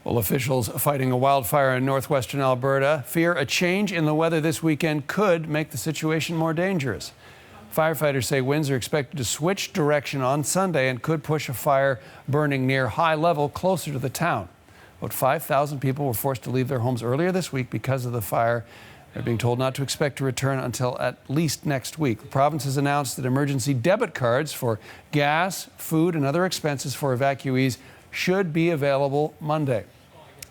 Well, officials fighting a wildfire in northwestern Alberta fear a change in the weather this weekend could make the situation more dangerous. Firefighters say winds are expected to switch direction on Sunday and could push a fire burning near high level closer to the town. About 5,000 people were forced to leave their homes earlier this week because of the fire. They're being told not to expect to return until at least next week. The province has announced that emergency debit cards for gas, food, and other expenses for evacuees should be available Monday.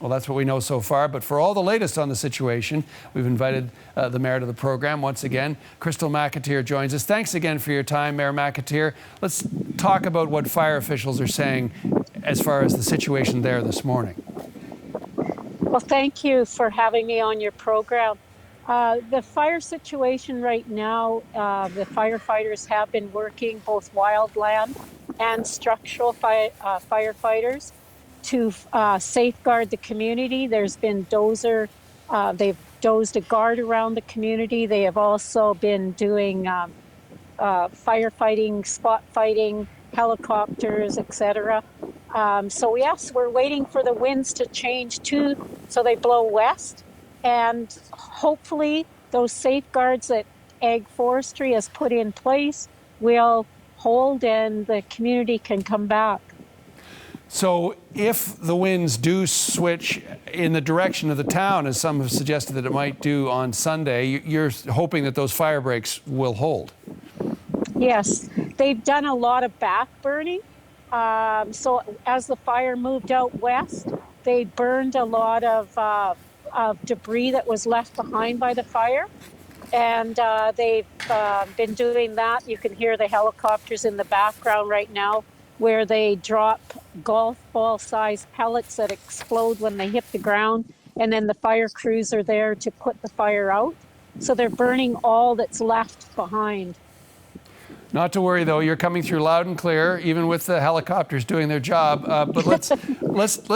Well, that's what we know so far, but for all the latest on the situation, we've invited the mayor to the program once again. Crystal McAteer joins us. Thanks again for your time, Mayor McAteer. Let's talk about what fire officials are saying as far as the situation there this morning. Well, thank you for having me on your program. The fire situation right now, the firefighters have been working, both wildland and structural firefighters, to safeguard the community. There's been they've dozed a guard around the community. They have also been doing firefighting, spot fighting, helicopters, etc. So yes, we're waiting for the winds to change too, so they blow west. And hopefully those safeguards that Ag Forestry has put in place will hold and the community can come back. So if the winds do switch in the direction of the town, as some have suggested that it might do on Sunday, you're hoping that those fire breaks will hold? Yes, they've done a lot of back burning. So as the fire moved out west, they burned a lot of debris that was left behind by the fire. And they've been doing that. You can hear the helicopters in the background right now, where they drop golf ball sized pellets that explode when they hit the ground. And then the fire crews are there to put the fire out. So they're burning all that's left behind. Not to worry, though, you're coming through loud and clear, even with the helicopters doing their job. But let's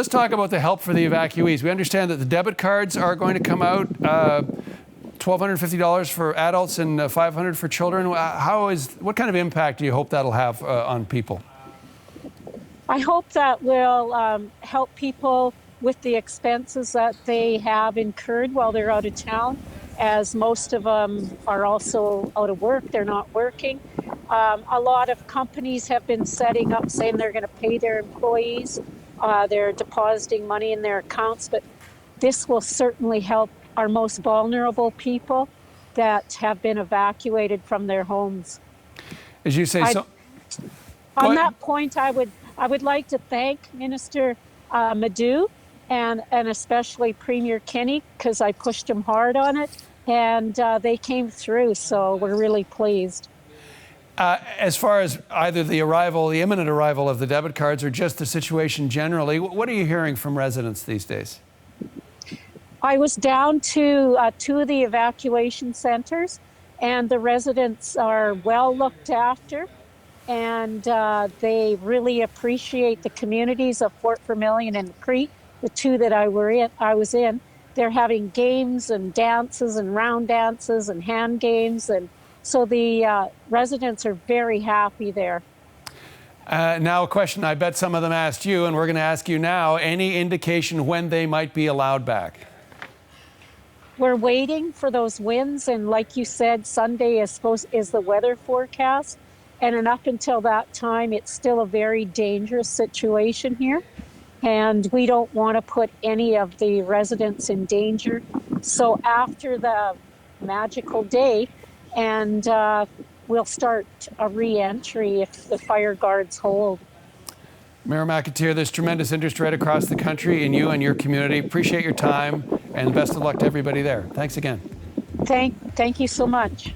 talk about the help for the evacuees. We understand that the debit cards are going to come out, $1,250 for adults and $500 for children. What kind of impact do you hope that'll have on people? I hope that will help people with the expenses that they have incurred while they're out of town, as most of them are also out of work. They're not working. A lot of companies have been setting up saying they're going to pay their employees. They're depositing money in their accounts, but this will certainly help our most vulnerable people that have been evacuated from their homes. As you say, on that point, I would like to thank Minister Madu and especially Premier Kinney, because I pushed him hard on it, and they came through, so we're really pleased. As far as either the imminent arrival of the debit cards or just the situation generally, what are you hearing from residents these days? I was down to two of the evacuation centers, and the residents are well looked after, and they really appreciate the communities of Fort Vermilion and Crete, the two that I was in. They're having games and dances and round dances and hand games, and so the residents are very happy there. Now a question I bet some of them asked you, and we're going to ask you now. Any indication when they might be allowed back? We're waiting for those winds, and like you said, Sunday is the weather forecast, and up until that time, it's still a very dangerous situation here, and we don't want to put any of the residents in danger. So after the magical day, and we'll start a re-entry if the fire guards hold. Mayor McAteer, there's tremendous interest right across the country in you and your community. Appreciate your time, and best of luck to everybody there. Thanks again. Thank you so much.